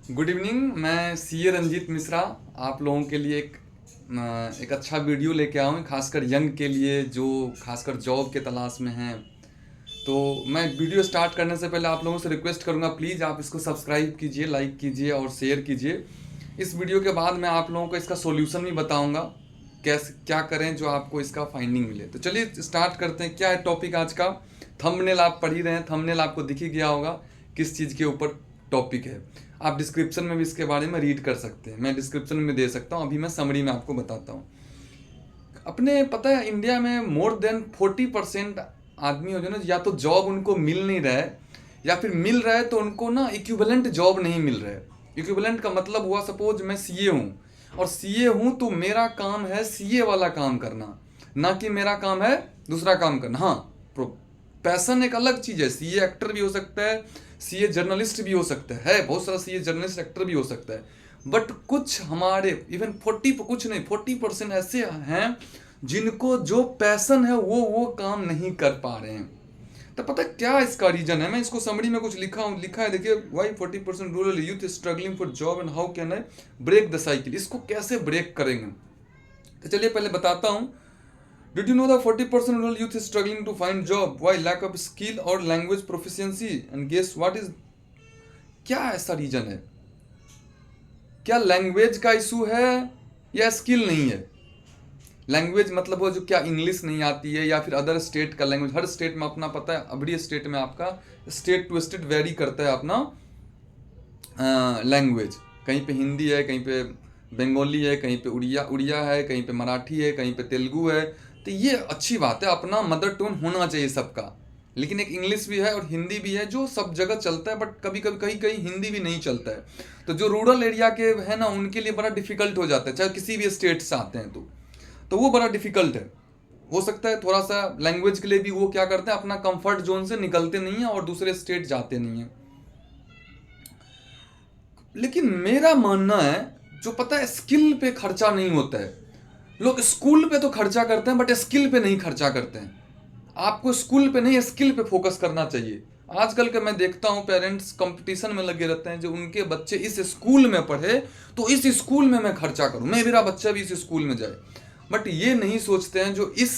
Good evening. मैं CA Ranjit Mishra आप लोगों के लिए एक अच्छा वीडियो लेके आया हूँ, खासकर यंग के लिए जो खासकर जॉब के तलाश में हैं। तो मैं वीडियो स्टार्ट करने से पहले आप लोगों से रिक्वेस्ट करूँगा, प्लीज़ आप इसको सब्सक्राइब कीजिए, लाइक कीजिए और शेयर कीजिए। इस वीडियो के बाद मैं आप लोगों को इसका सॉल्यूशन भी बताऊँगा, कैसे क्या करें जो आपको इसका फाइंडिंग मिले। तो चलिए स्टार्ट करते हैं। क्या है टॉपिक आज का? थंबनेल आप पढ़ ही रहे हैं, थंबनेल आपको दिख ही गया होगा किस चीज़ के ऊपर टॉपिक है। आप डिस्क्रिप्शन में भी इसके बारे में रीड कर सकते हैं, मैं डिस्क्रिप्शन में दे सकता हूँ। अभी मैं समरी में आपको बताता हूँ। अपने पता है इंडिया में मोर देन 40% आदमी हो जो ना, या तो जॉब उनको मिल नहीं रहा है, या फिर मिल रहा है तो उनको ना इक्विवेलेंट जॉब नहीं मिल रहा है। इक्विवेलेंट का मतलब हुआ, सपोज मैं सीए हूँ, और सीए हूँ तो मेरा काम है सीए वाला काम करना, ना कि मेरा काम है दूसरा काम करना। हाँ, पैशन एक अलग चीज़ है। सीए एक्टर भी हो सकता है, सीए जर्नलिस्ट भी हो सकता है, बहुत सारा सीए जर्नलिस्ट एक्टर भी हो सकता है। बट कुछ हमारे इवन 40, कुछ नहीं 40% ऐसे हैं जिनको जो पैशन है वो काम नहीं कर पा रहे हैं। तो पता है क्या इसका रीजन है? मैं इसको समरी में कुछ लिखा है, देखिए। Why 40% rural youth struggling for job and how can I break the cycle. इसको कैसे ब्रेक करेंगे? तो चलिए पहले बताता हूँ। Did you know that 40% rural youth is struggling to find job? Why? Lack of skill or language proficiency? And guess what is? क्या ऐसा रीजन है? क्या लैंग्वेज का इशू है या स्किल नहीं है? लैंग्वेज मतलब वो जो क्या इंग्लिश नहीं आती है, या फिर अदर स्टेट का लैंग्वेज। हर स्टेट में अपना पता है, अवरी स्टेट में आपका स्टेट टू स्टेट वेरी करता है अपना लैंग्वेज। कहीं पे हिंदी है, कहीं पे बंगाली है, कहीं पे उड़िया उड़िया है, कहीं पे मराठी है, कहीं पे तेलुगु है। तो ये अच्छी बात है, अपना मदर टोन होना चाहिए सबका। लेकिन एक इंग्लिश भी है और हिंदी भी है जो सब जगह चलता है, बट कभी कभी कहीं कहीं हिंदी भी नहीं चलता है। तो जो रूरल एरिया के है ना, उनके लिए बड़ा डिफिकल्ट हो जाता है, चाहे किसी भी स्टेट से आते हैं तो वो बड़ा डिफिकल्ट है। हो सकता है थोड़ा सा लैंग्वेज के लिए भी वो क्या करते हैं, अपना कंफर्ट जोन से निकलते नहीं है और दूसरे स्टेट जाते नहीं है। लेकिन मेरा मानना है, जो पता है स्किल पे खर्चा नहीं होता है। लोग स्कूल पे तो खर्चा करते हैं बट स्किल पे नहीं खर्चा करते हैं। आपको स्कूल पे नहीं, स्किल पे फोकस करना चाहिए। आजकल के मैं देखता हूँ पेरेंट्स कंपटीशन में लगे रहते हैं, जो उनके बच्चे इस स्कूल में पढ़े तो इस स्कूल में मैं खर्चा करूँ, मैं मेरा बच्चा भी इस स्कूल में जाए। बट ये नहीं सोचते हैं जो इस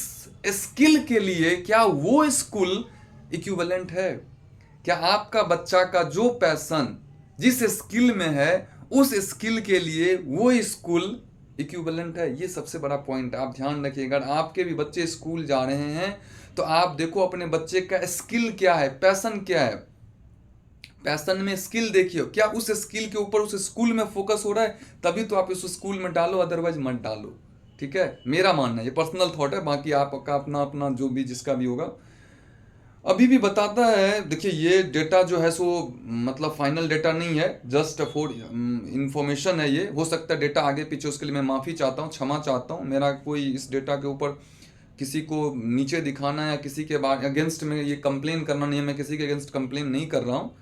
स्किल के लिए क्या वो स्कूल इक्विवेलेंट है। क्या आपका बच्चा का जो पैशन जिस स्किल में है, उस स्किल के लिए वो स्कूल इक्विवेलेंट है? ये सबसे बड़ा पॉइंट आप ध्यान रखिएगा। अगर आपके भी बच्चे स्कूल जा रहे हैं तो आप देखो अपने बच्चे का स्किल क्या है, पैशन क्या है। पैशन में स्किल देखिए, क्या उस स्किल के ऊपर उस स्कूल में फोकस हो रहा है, तभी तो आप उस स्कूल में डालो, अदरवाइज मत डालो। ठीक है, मेरा मानना है, ये पर्सनल थॉट है, बाकी आपका अपना अपना जो भी जिसका भी होगा। अभी भी बताता है, देखिए ये डेटा जो है सो मतलब फाइनल डेटा नहीं है, जस्ट फॉर इंफॉर्मेशन है। ये हो सकता है डेटा आगे पीछे, उसके लिए मैं माफ़ी चाहता हूँ, क्षमा चाहता हूँ। मेरा कोई इस डेटा के ऊपर किसी को नीचे दिखाना या किसी के बाद अगेंस्ट में ये कंप्लेन करना नहीं है, मैं किसी के अगेंस्ट कंप्लेन नहीं कर रहा हूँ।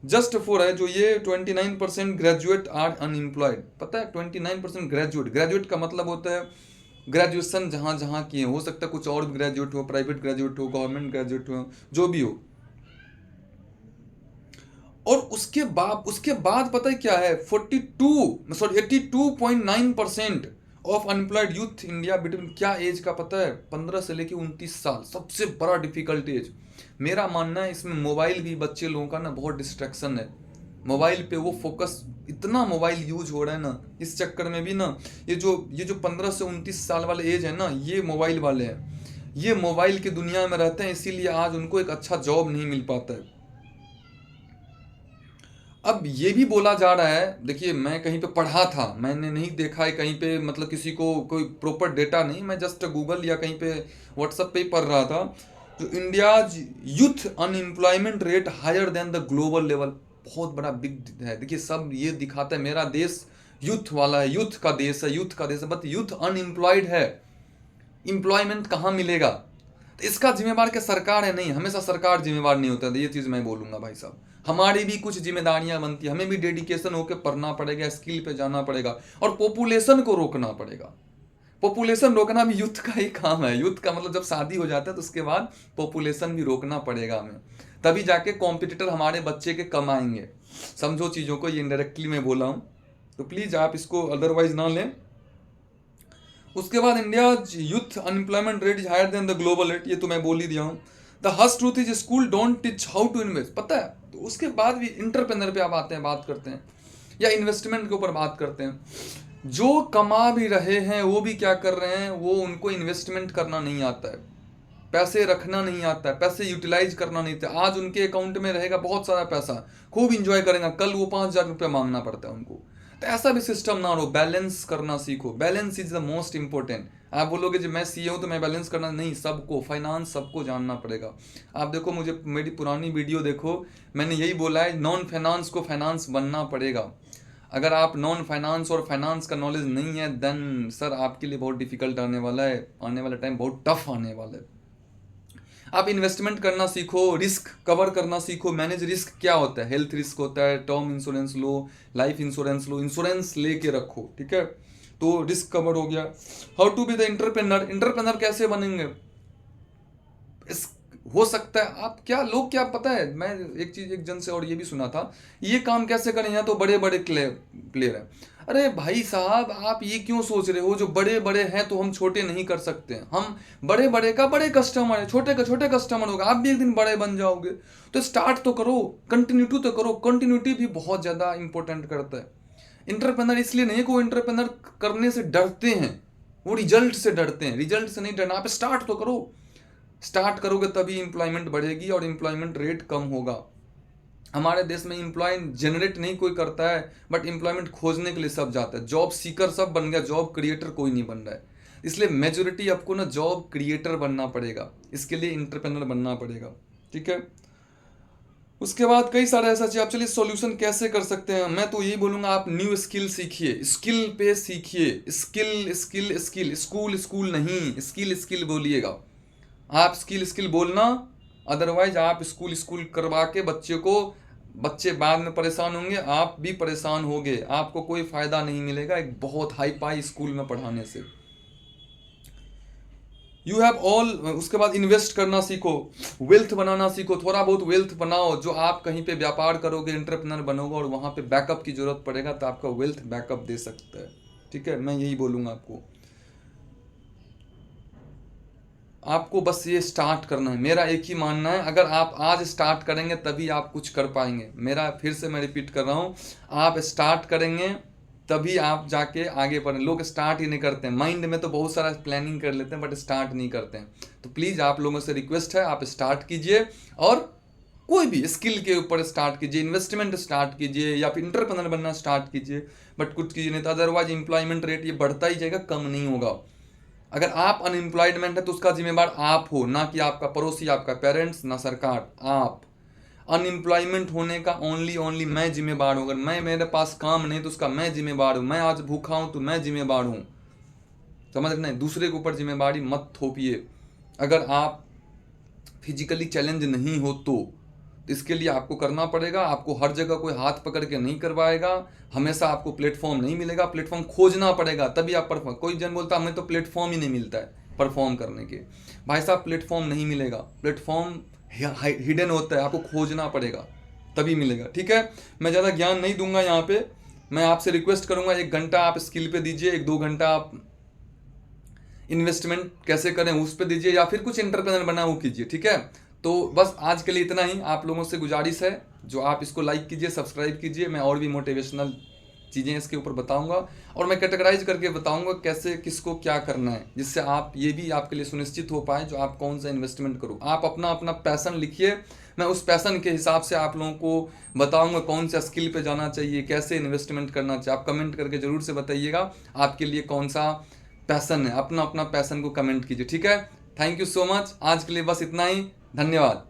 जस्ट फॉर है जो ये 29% ग्रेजुएट आर अनएम्प्लॉयड। पता है 29% ग्रेजुएट, ग्रेजुएट का मतलब होता है ग्रेजुएशन जहाँ जहाँ किए। हो सकता है कुछ और भी ग्रेजुएट हो, प्राइवेट ग्रेजुएट हो, गवर्नमेंट ग्रेजुएट हो, जो भी हो। और उसके बाद पता है क्या है, 82% of unemployed youth India between, क्या एज का पता है, 15 से लेके 29 साल। सबसे बड़ा डिफिकल्ट एज। मेरा मानना है इसमें मोबाइल भी बच्चे लोगों का ना बहुत डिस्ट्रैक्शन है। मोबाइल पे वो फोकस, इतना मोबाइल यूज हो रहा है ना, इस चक्कर में भी ना ये जो 15 से 29 साल वाले एज है ना, ये मोबाइल वाले हैं। ये मोबाइल की दुनिया में रहते हैं, इसीलिए आज उनको एक अच्छा जॉब नहीं मिल पाता है। अब ये भी बोला जा रहा है, देखिए मैं कहीं पे पढ़ा था, मैंने नहीं देखा है कहीं पे, मतलब किसी को कोई प्रॉपर डेटा नहीं, मैं जस्ट गूगल या कहीं पे व्हाट्सएप पे ही पढ़ रहा था। जो India youth unemployment rate higher than the global level, बहुत बड़ा बिग है। देखिए सब ये दिखाता है मेरा देश यूथ वाला है, यूथ का देश है, यूथ का देश है, बट यूथ अनएम्प्लॉयड है। एम्प्लॉयमेंट कहाँ मिलेगा? तो इसका जिम्मेवार क्या सरकार है? नहीं, हमेशा सरकार जिम्मेवार नहीं होता। ये चीज़ मैं बोलूँगा भाई साहब, हमारी भी कुछ जिम्मेदारियां बनती है, हमें भी डेडिकेशन होकर पढ़ना पड़ेगा, स्किल पे जाना पड़ेगा और पॉपुलेशन को रोकना पड़ेगा। पॉपुलेशन रोकना भी यूथ का ही काम है। यूथ का मतलब जब शादी हो जाता है तो उसके बाद पॉपुलेशन भी रोकना पड़ेगा हमें, तभी जाके कॉम्पिटिटर हमारे बच्चे के कम आएंगे। समझो चीज़ों को, ये इनडायरेक्टली मैं बोला हूँ, तो प्लीज़ आप इसको अदरवाइज ना लें। उसके बाद India youth unemployment rate is higher than the global rate, ये तो मैं बोल ही दिया हूँ। The harsh truth is school don't teach how to invest, पता है। तो उसके बाद भी इंटरप्रेनर पे आप आते हैं, बात करते हैं, या इन्वेस्टमेंट के ऊपर बात करते हैं। जो कमा भी रहे हैं वो भी क्या कर रहे हैं, वो उनको इन्वेस्टमेंट करना नहीं आता है, पैसे रखना नहीं आता है, पैसे यूटिलाइज करना नहीं आता। आज उनके अकाउंट में रहेगा बहुत सारा पैसा, खूब इंजॉय करेंगे, कल वो 5,000 रुपये मांगना पड़ता है उनको। तो ऐसा भी सिस्टम ना हो, बैलेंस करना सीखो। Balance is the most important. आप बोलोगे जो मैं सीए हूँ तो मैं बैलेंस करना, नहीं, सबको फाइनेंस सबको जानना पड़ेगा। आप देखो, मुझे मेरी पुरानी वीडियो देखो, मैंने यही बोला है, नॉन फाइनेंस को फाइनेंस बनना पड़ेगा। अगर आप नॉन फाइनेंस और फाइनेंस का नॉलेज नहीं है, देन सर आपके लिए बहुत डिफिकल्ट आने वाला है, आने वाला टाइम बहुत टफ आने वाला है। आप इन्वेस्टमेंट करना सीखो, रिस्क कवर करना सीखो। मैनेज रिस्क क्या होता है, हेल्थ रिस्क होता है, टर्म इंश्योरेंस लो, लाइफ इंश्योरेंस लो, इंश्योरेंस लेके रखो, ठीक है, तो रिस्क कवर हो गया। How to be the entrepreneur, entrepreneur कैसे बनेंगे, इस हो सकता है आप क्या, लोग क्या, पता है, मैं एक चीज एक जन से और ये भी सुना था, ये काम कैसे करें, यहाँ तो बड़े बड़े प्लेयर है। अरे भाई साहब, आप ये क्यों सोच रहे हो, जो बड़े बड़े हैं तो हम छोटे नहीं कर सकते हैं। हम बड़े बड़े का बड़े कस्टमर है, छोटे का छोटे कस्टमर होगा, आप भी एक दिन बड़े बन जाओगे। तो स्टार्ट तो करो, कंटिन्यूटी तो करो। कंटिन्यूटी भी बहुत ज़्यादा इंपॉर्टेंट करता है। इंटरप्रेनर इसलिए नहीं को इंटरप्रेनर करने से डरते हैं, वो रिजल्ट से डरते हैं। रिजल्ट से नहीं डरना, आप स्टार्ट तो करो। स्टार्ट करोगे तभी इंप्लॉयमेंट बढ़ेगी और इंप्लॉयमेंट रेट कम होगा। हमारे देश में इंप्लॉय जनरेट नहीं कोई करता है, बट इंप्लॉयमेंट खोजने के लिए सब जाता है। जॉब सीकर सब बन गया, जॉब क्रिएटर कोई नहीं बन रहा है। इसलिए मेजोरिटी आपको ना जॉब क्रिएटर बनना पड़ेगा, इसके लिए इंटरप्रेनर बनना पड़ेगा, ठीक है। उसके बाद कई सारे ऐसा चीज, आप चलिए सॉल्यूशन कैसे कर सकते हैं। मैं तो यही बोलूंगा, आप न्यू स्किल सीखिए, स्किल पे सीखिए। Skill skill skill, school school नहीं, स्किल स्किल बोलिएगा। आप स्किल बोलना, अदरवाइज आप स्कूल करवा के बच्चे बाद में परेशान होंगे, आप भी परेशान होंगे, आपको कोई फायदा नहीं मिलेगा एक बहुत हाई पाई स्कूल में पढ़ाने से। You have all. उसके बाद इन्वेस्ट करना सीखो, वेल्थ बनाना सीखो, थोड़ा बहुत वेल्थ बनाओ, जो आप कहीं पे व्यापार करोगे, इंटरप्रेन्योर बनोगे और वहां पे बैकअप की जरूरत पड़ेगा तो आपका वेल्थ बैकअप दे सकता है, ठीक है। मैं यही बोलूंगा आपको बस ये स्टार्ट करना है। मेरा एक ही मानना है, अगर आप आज स्टार्ट करेंगे तभी आप कुछ कर पाएंगे। मेरा फिर से मैं रिपीट कर रहा हूँ, आप स्टार्ट करेंगे तभी आप जाके आगे बढ़ें। लोग स्टार्ट ही नहीं करते हैं, माइंड में तो बहुत सारा प्लानिंग कर लेते हैं बट स्टार्ट नहीं करते हैं। तो प्लीज़ आप लोगों से रिक्वेस्ट है, आप स्टार्ट कीजिए और कोई भी स्किल के ऊपर स्टार्ट कीजिए, इन्वेस्टमेंट स्टार्ट कीजिए या फिर इंटरप्रेन्योर बनना स्टार्ट कीजिए, बट कुछ कीजिए नहीं तो अदरवाइज एम्प्लॉयमेंट रेट ये बढ़ता ही जाएगा, कम नहीं होगा। अगर आप अनएम्प्लॉयमेंट है तो उसका जिम्मेदार आप हो, ना कि आपका पड़ोसी, आपका पेरेंट्स, ना सरकार। आप अनएम्प्लॉयमेंट होने का ओनली मैं जिम्मेदार हूँ। अगर मेरे पास काम नहीं तो उसका मैं जिम्मेदार हूँ। मैं आज भूखा हूँ तो मैं जिम्मेदार हूँ, समझ रहे हैं। दूसरे के ऊपर जिम्मेदारी मत थोपिए। अगर आप फिजिकली चैलेंज नहीं हो तो इसके लिए आपको करना पड़ेगा। आपको हर जगह कोई हाथ पकड़ के नहीं करवाएगा, हमेशा आपको प्लेटफॉर्म नहीं मिलेगा, प्लेटफॉर्म खोजना पड़ेगा तभी आप परफॉर्म। कोई जन बोलता हमें तो प्लेटफॉर्म ही नहीं मिलता है परफॉर्म करने के। भाई साहब, प्लेटफॉर्म नहीं मिलेगा, प्लेटफॉर्म हिडन होता है, आपको खोजना पड़ेगा तभी मिलेगा, ठीक है। मैं ज़्यादा ज्ञान नहीं दूंगा यहाँ पे। मैं आपसे रिक्वेस्ट करूंगा 1 घंटा आप स्किल पे दीजिए, 1-2 घंटा आप इन्वेस्टमेंट कैसे करें उस पर दीजिए, या फिर कुछ इंटरप्रेन्योर बना वो कीजिए, ठीक है। तो बस आज के लिए इतना ही। आप लोगों से गुजारिश है जो आप इसको लाइक कीजिए, सब्सक्राइब कीजिए। मैं और भी मोटिवेशनल चीज़ें इसके ऊपर बताऊंगा और मैं कैटेगराइज करके बताऊंगा कैसे किसको क्या करना है, जिससे आप ये भी आपके लिए सुनिश्चित हो पाए जो आप कौन सा इन्वेस्टमेंट करो। आप अपना अपना पैसन लिखिए, मैं उस पैसन के हिसाब से आप लोगों को बताऊंगा कौन सा स्किल पे जाना चाहिए, कैसे इन्वेस्टमेंट करना चाहिए। आप कमेंट करके ज़रूर से बताइएगा आपके लिए कौन सा पैसन है। अपना अपना पैसन को कमेंट कीजिए, ठीक है। Thank you so much. आज के लिए बस इतना ही, धन्यवाद।